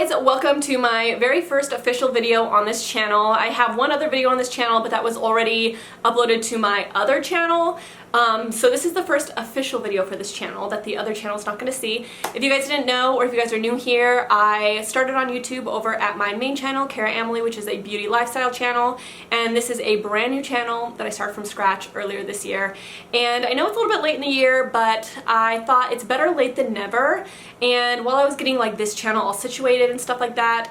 guys, welcome to my very first official video on this channel. I have one other video on this channel, but that was already uploaded to my other channel. So this is the first official video for this channel that the other channel is not going to see. If you guys didn't know, or if you guys are new here, I started on YouTube over at my main channel, Cara Amelie, which is a beauty lifestyle channel, and this is a brand new channel that I started from scratch earlier this year. And I know it's a little bit late in the year, but I thought it's better late than never. And while I was getting like this channel all situated and stuff like that,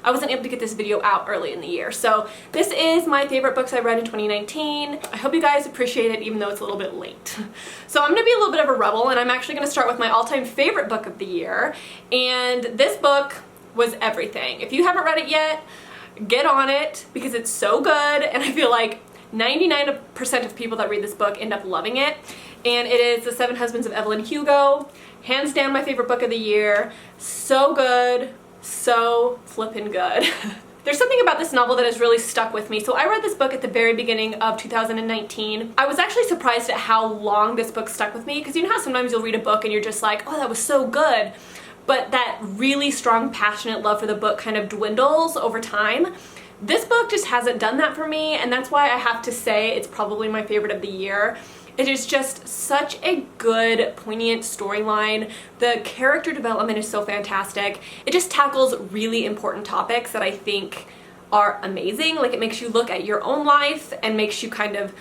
I wasn't able to get this video out early in the year. So this is my favorite books I read in 2019. I hope you guys appreciate it even though it's a little bit late. So I'm gonna be a little bit of a rebel, and I'm actually gonna start with my all-time favorite book of the year. And this book was everything. If you haven't read it yet, get on it because it's so good, and I feel like 99% of people that read this book end up loving it. And it is The Seven Husbands of Evelyn Hugo. Hands down my favorite book of the year. So good. So flippin' good. There's something about this novel that has really stuck with me. So I read this book at the very beginning of 2019. I was actually surprised at how long this book stuck with me, because you know how sometimes you'll read a book and you're just like, oh, that was so good, but that really strong, passionate love for the book kind of dwindles over time. This book just hasn't done that for me, and that's why I have to say it's probably my favorite of the year. It is just such a good, poignant storyline. The character development is so fantastic. It just tackles really important topics that I think are amazing. Like, it makes you look at your own life and makes you kind of,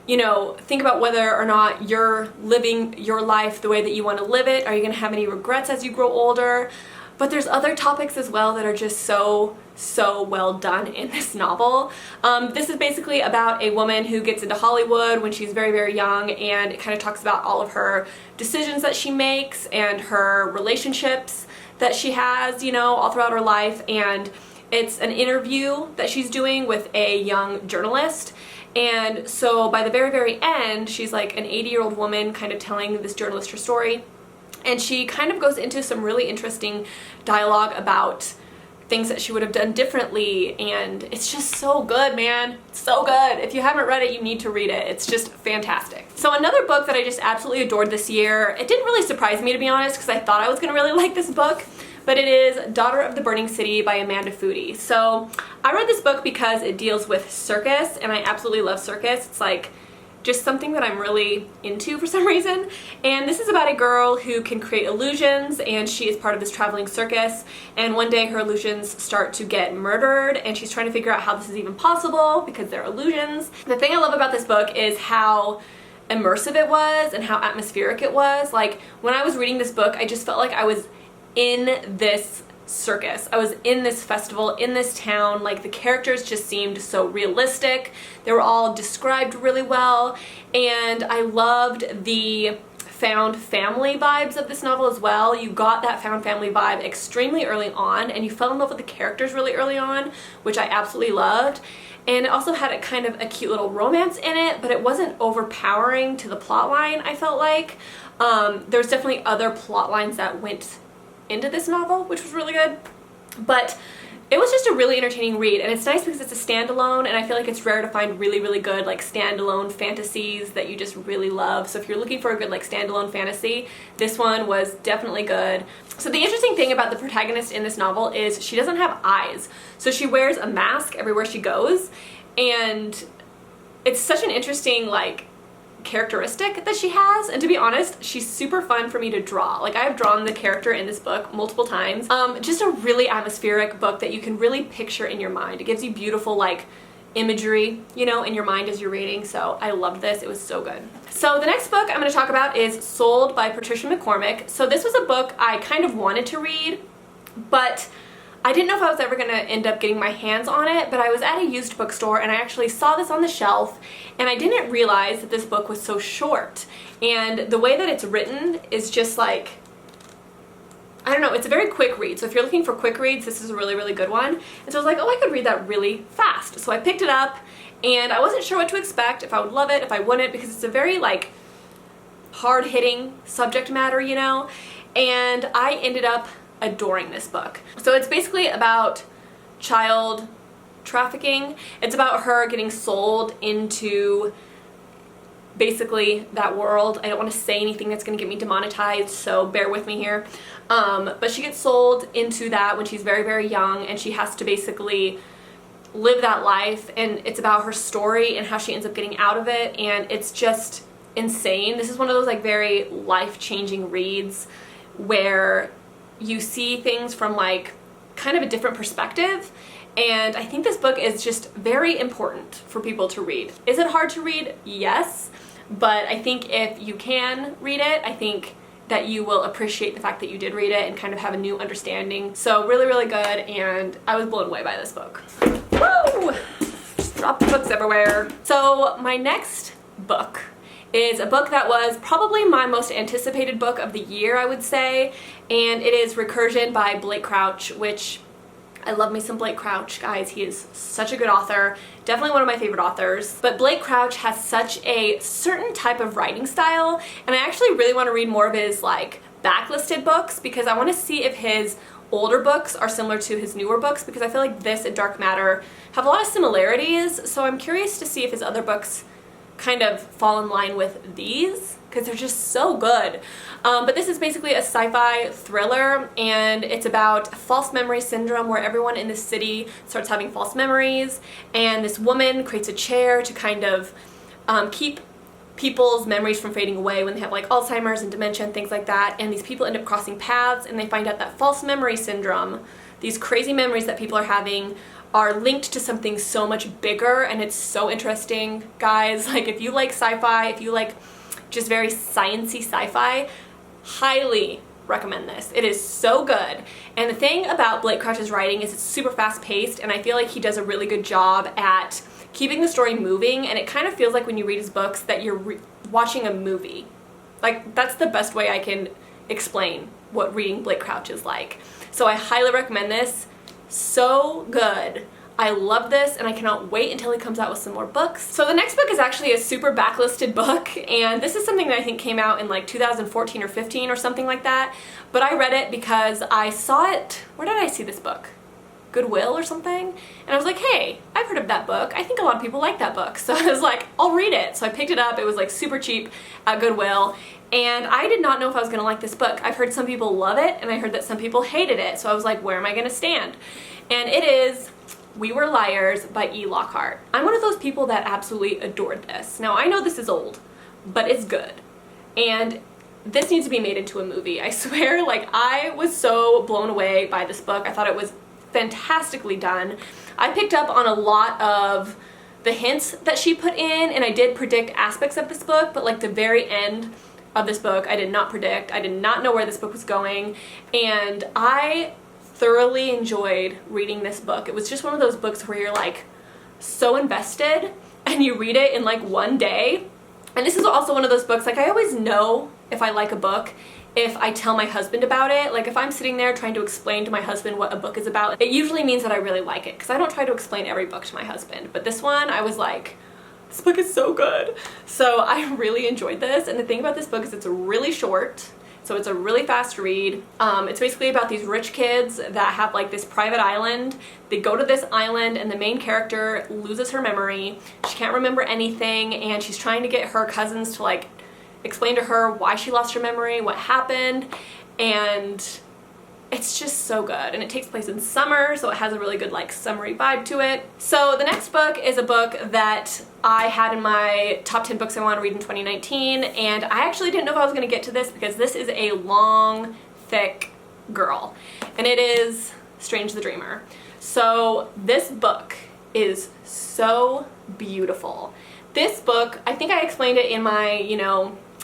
you know, think about whether or not you're living your life the way that you want to live it. Are you going to have any regrets as you grow older? But there's other topics as well that are just so well done in this novel. This is basically about a woman who gets into Hollywood when she's very young, and it kind of talks about all of her decisions that she makes and her relationships that she has, you know, all throughout her life. And it's an interview that she's doing with a young journalist. And so by the very end, she's like an 80-year-old woman kind of telling this journalist her story. And she kind of goes into some really interesting dialogue about things that she would have done differently, and it's just so good, man. It's so good. If you haven't read it, you need to read it. It's just fantastic. So another book that I just absolutely adored this year, it didn't really surprise me, to be honest, because I thought I was gonna really like this book, but it is Daughter of the Burning City by Amanda Foody. So I read this book because it deals with circus, and I absolutely love circus. It's like just something that I'm really into for some reason. And this is about a girl who can create illusions, and she is part of this traveling circus, and one day her illusions start to get murdered, and she's trying to figure out how this is even possible because they're illusions. The thing I love about this book is how immersive it was and how atmospheric it was. Like, when I was reading this book, I just felt like I was in this circus. I was in this festival, in this town. Like, the characters just seemed so realistic. They were all described really well, and I loved the found family vibes of this novel as well. You got that found family vibe extremely early on, and you fell in love with the characters really early on, which I absolutely loved. And it also had a kind of a cute little romance in it, but it wasn't overpowering to the plot line, I felt like. There's definitely other plot lines that went into this novel, which was really good, but it was just a really entertaining read. And it's nice because it's a standalone, and I feel like it's rare to find really good like standalone fantasies that you just really love. So if you're looking for a good like standalone fantasy, this one was definitely good. So the interesting thing about the protagonist in this novel is she doesn't have eyes, so she wears a mask everywhere she goes, and it's such an interesting like characteristic that she has. And to be honest, she's super fun for me to draw. Like, I've drawn the character in this book multiple times. Just a really atmospheric book that you can really picture in your mind. It gives you beautiful like imagery, you know, in your mind as you're reading. So I loved this. It was so good. So the next book I'm going to talk about is Sold by Patricia McCormick. So this was a book I kind of wanted to read, but I didn't know if I was ever going to end up getting my hands on it. But I was at a used bookstore, and I actually saw this on the shelf, and I didn't realize that this book was so short. And the way that it's written is just like, I don't know, it's a very quick read. So if you're looking for quick reads, this is a really good one. And so I was like, oh, I could read that really fast. So I picked it up, and I wasn't sure what to expect, if I would love it, if I wouldn't, because it's a very like hard-hitting subject matter, you know. And I ended up adoring this book. So it's basically about child trafficking. It's about her getting sold into basically that world. I don't want to say anything that's going to get me demonetized, so bear with me here. But she gets sold into that when she's very, very young, and she has to basically live that life, and it's about her story and how she ends up getting out of it, and it's just insane. This is one of those like very life-changing reads where you see things from like kind of a different perspective, and I think this book is just very important for people to read. Is it hard to read? Yes, but I think if you can read it, I think that you will appreciate the fact that you did read it and kind of have a new understanding. So really, really good, and I was blown away by this book. Woo! Just dropped books everywhere. So my next book is a book that was probably my most anticipated book of the year, I would say, and it is Recursion by Blake Crouch, which I love me some Blake Crouch, guys. He is such a good author, definitely one of my favorite authors. But Blake Crouch has such a certain type of writing style, and I actually really want to read more of his like backlisted books because I want to see if his older books are similar to his newer books, because I feel like this and Dark Matter have a lot of similarities, so I'm curious to see if his other books kind of fall in line with these, because they're just so good. But this is basically a sci-fi thriller, and it's about false memory syndrome, where everyone in the city starts having false memories, and this woman creates a chair to kind of keep people's memories from fading away when they have like Alzheimer's and dementia and things like that, and these people end up crossing paths, and they find out that false memory syndrome, these crazy memories that people are having, are linked to something so much bigger, and it's so interesting, guys. Like, if you like sci-fi, if you like just very sciencey sci-fi, highly recommend this. It is so good. And the thing about Blake Crouch's writing is it's super fast-paced, and I feel like he does a really good job at keeping the story moving, and it kind of feels like when you read his books that you're watching a movie. Like, that's the best way I can explain what reading Blake Crouch is like. So I highly recommend this. So good. I love this, and I cannot wait until he comes out with some more books. So the next book is actually a super backlisted book, and this is something that I think came out in like 2014 or 15 or something like that, but I read it because I saw it, where did I see this book? Goodwill or something? And I was like, hey, I've heard of that book. I think a lot of people like that book. So I was like, I'll read it. So I picked it up. It was like super cheap at Goodwill, and I did not know if I was gonna like this book. I've heard some people love it, and I heard that some people hated it. So I was like, where am I gonna stand? And it is We Were Liars by E. Lockhart. I'm one of those people that absolutely adored this. Now, I know this is old, but it's good. And this needs to be made into a movie. I swear, like, I was so blown away by this book. I thought it was fantastically done. I picked up on a lot of the hints that she put in, and I did predict aspects of this book, but like the very end of this book, I did not predict. I did not know where this book was going, and I thoroughly enjoyed reading this book. It was just one of those books where you're like so invested and you read it in like one day. And this is also one of those books, like, I always know if I like a book if I tell my husband about it. Like, if I'm sitting there trying to explain to my husband what a book is about, it usually means that I really like it, because I don't try to explain every book to my husband. But this one, I was like, this book is so good. So I really enjoyed this, and the thing about this book is it's really short. So it's a really fast read. It's basically about these rich kids that have like this private island. They go to this island, and the main character loses her memory. She can't remember anything, and she's trying to get her cousins to like explain to her why she lost her memory, what happened, and it's just so good. And it takes place in summer, so it has a really good like summery vibe to it. So the next book is a book that I had in my top 10 books I want to read in 2019, and I actually didn't know if I was going to get to this because this is a long, thick girl, and it is Strange the Dreamer. So this book is so beautiful. This book, I think I explained it in my,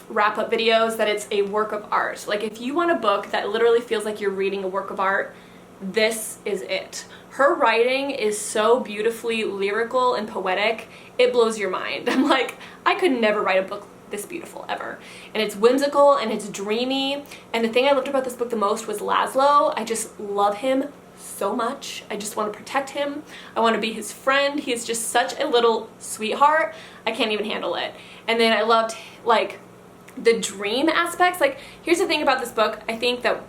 wrap-up videos, that it's a work of art. Like, if you want a book that literally feels like you're reading a work of art, this is it. Her writing is so beautifully lyrical and poetic, it blows your mind. I'm like, I could never write a book this beautiful ever. And it's whimsical and it's dreamy, and the thing I loved about this book the most was Laszlo. I just love him so much. I just want to protect him. I want to be his friend. He is just such a little sweetheart. I can't even handle it. And then I loved like the dream aspects. Like, here's the thing about this book, I think that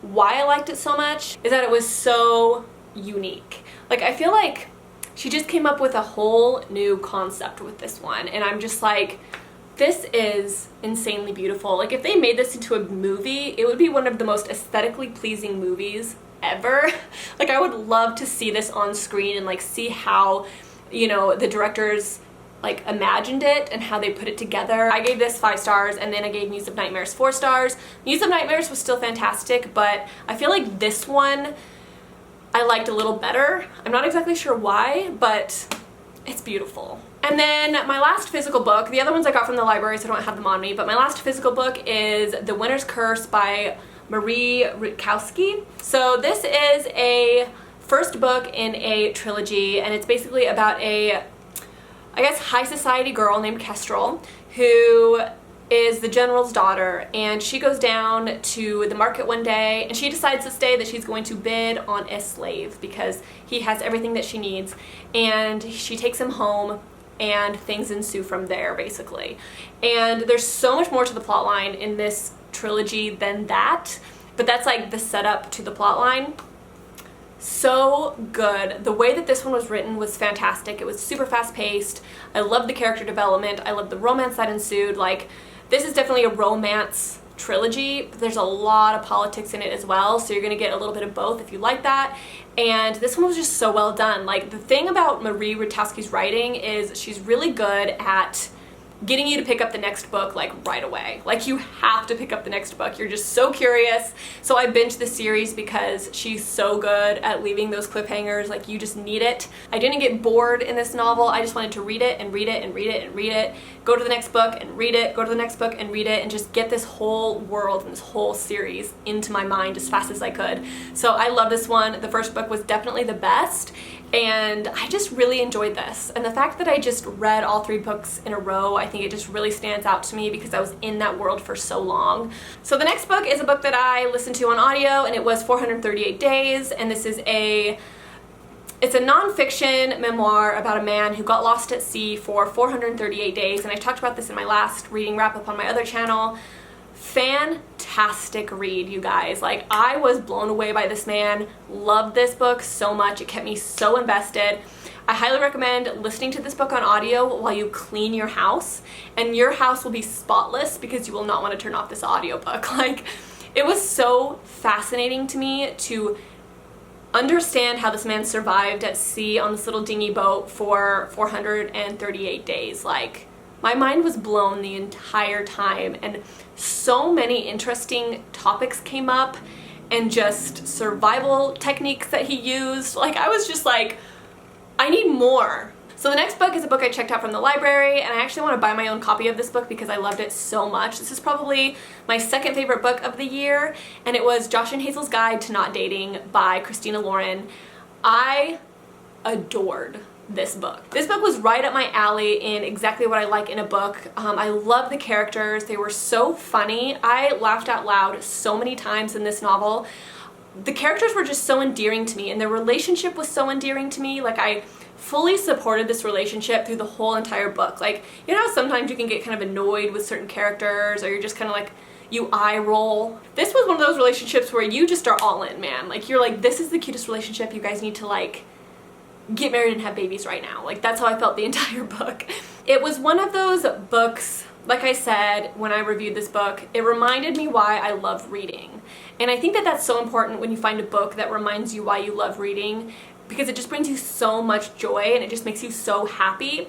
why I liked it so much is that it was so unique. Like, I feel like she just came up with a whole new concept with this one, and I'm just like, This is insanely beautiful. Like, if they made this into a movie, it would be one of the most aesthetically pleasing movies ever. Like, I would love to see this on screen and like see how, you know, the directors like imagined it and how they put it together. I gave this 5 stars, and then I gave Muse of Nightmares 4 stars. Muse of Nightmares was still fantastic, but I feel like this one I liked a little better. I'm not exactly sure why, but it's beautiful. And then my last physical book, the other ones I got from the library, so I don't have them on me, but my last physical book is The Winter's Curse by Marie Rutkowski. So this is a first book in a trilogy, and it's basically about a, I guess, high society girl named Kestrel, who is the general's daughter, and she goes down to the market one day and she decides this day that she's going to bid on a slave because he has everything that she needs, and she takes him home and things ensue from there basically. And there's so much more to the plot line in this trilogy than that, but that's like the setup to the plot line. So good. The way that this one was written was fantastic. It was super fast paced. I loved the character development. I loved the romance that ensued. Like, this is definitely a romance trilogy, but there's a lot of politics in it as well, so you're gonna get a little bit of both if you like that. And this one was just so well done. Like, the thing about Marie Rutkowski's writing is she's really good at getting you to pick up the next book like right away. Like, you have to pick up the next book. You're just so curious. So I binged this series because she's so good at leaving those cliffhangers. Like, you just need it. I didn't get bored in this novel. I just wanted to read it and read it and read it and read it, go to the next book and read it, go to the next book and read it, and just get this whole world and this whole series into my mind as fast as I could. So I love this one. The first book was definitely the best, and I just really enjoyed this. And the fact that I just read all 3 books in a row, I think it just really stands out to me because I was in that world for so long. So the next book is a book that I listened to on audio, and it was 438 Days, and this is it's a nonfiction memoir about a man who got lost at sea for 438 days, and I talked about this in my last reading wrap-up on my other channel. Fantastic read, you guys. Like, I was blown away by this man. Loved this book so much. It kept me so invested. I highly recommend listening to this book on audio while you clean your house, and your house will be spotless because you will not want to turn off this audiobook. Like, it was so fascinating to me to understand how this man survived at sea on this little dinghy boat for 438 days. Like, my mind was blown the entire time, and so many interesting topics came up and just survival techniques that he used. Like, I was just like, I need more. So the next book is a book I checked out from the library, and I actually want to buy my own copy of this book because I loved it so much. This is probably my second favorite book of the year, and it was Josh and Hazel's Guide to Not Dating by Christina Lauren. I adored this book. This book was right up my alley in exactly what I like in a book. I love the characters. They were so funny. I laughed out loud so many times in this novel. The characters were just so endearing to me, and their relationship was so endearing to me. Like, I fully supported this relationship through the whole entire book. Like, you know how sometimes you can get kind of annoyed with certain characters, or you're just kind of like, you eye roll? This was one of those relationships where you just are all in, man. Like, you're like, this is the cutest relationship. You guys need to, like, get married and have babies right now. Like, that's how I felt the entire book. It was one of those books, like I said when I reviewed this book, it reminded me why I love reading. And I think that that's so important when you find a book that reminds you why you love reading, because it just brings you so much joy and it just makes you so happy.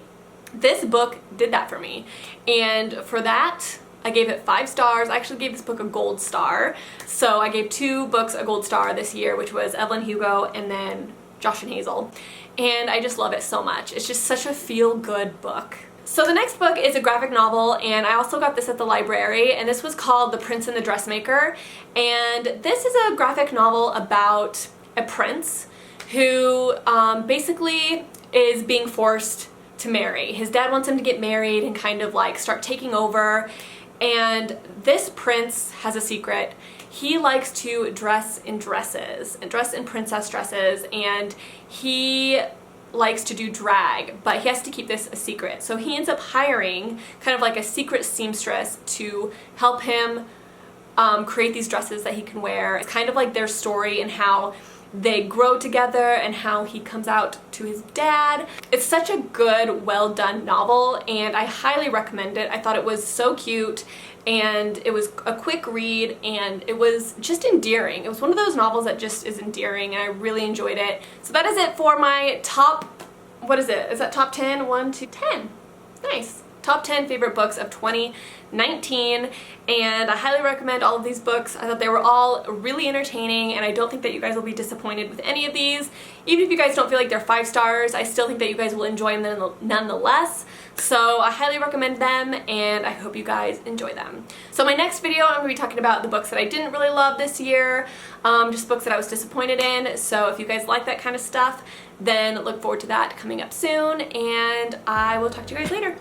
This book did that for me, and for that I gave it 5 stars. I actually gave this book a gold star. So I gave 2 books a gold star this year, which was Evelyn Hugo and then Josh and Hazel. And I just love it so much. It's just such a feel-good book. So the next book is a graphic novel, and I also got this at the library, and this was called The Prince and the Dressmaker. And this is a graphic novel about a prince who basically is being forced to marry. His dad wants him to get married and kind of like start taking over. And this prince has a secret. He likes to dress in dresses and dress in princess dresses, and he likes to do drag, but he has to keep this a secret. So he ends up hiring kind of like a secret seamstress to help him create these dresses that he can wear. It's kind of like their story and how they grow together and how he comes out to his dad. It's such a good, well done novel, and I highly recommend it. I thought it was so cute, and it was a quick read, and it was just endearing. It was one of those novels that just is endearing, and I really enjoyed it. So that is it for my top, what is it? Is that top 10? 1, 2, 10. Nice. Top 10 favorite books of 2019, and I highly recommend all of these books. I thought they were all really entertaining, and I don't think that you guys will be disappointed with any of these. Even if you guys don't feel like they're 5 stars, I still think that you guys will enjoy them nonetheless. So I highly recommend them, and I hope you guys enjoy them. So my next video, I'm going to be talking about the books that I didn't really love this year, just books that I was disappointed in. So if you guys like that kind of stuff, then look forward to that coming up soon, and I will talk to you guys later.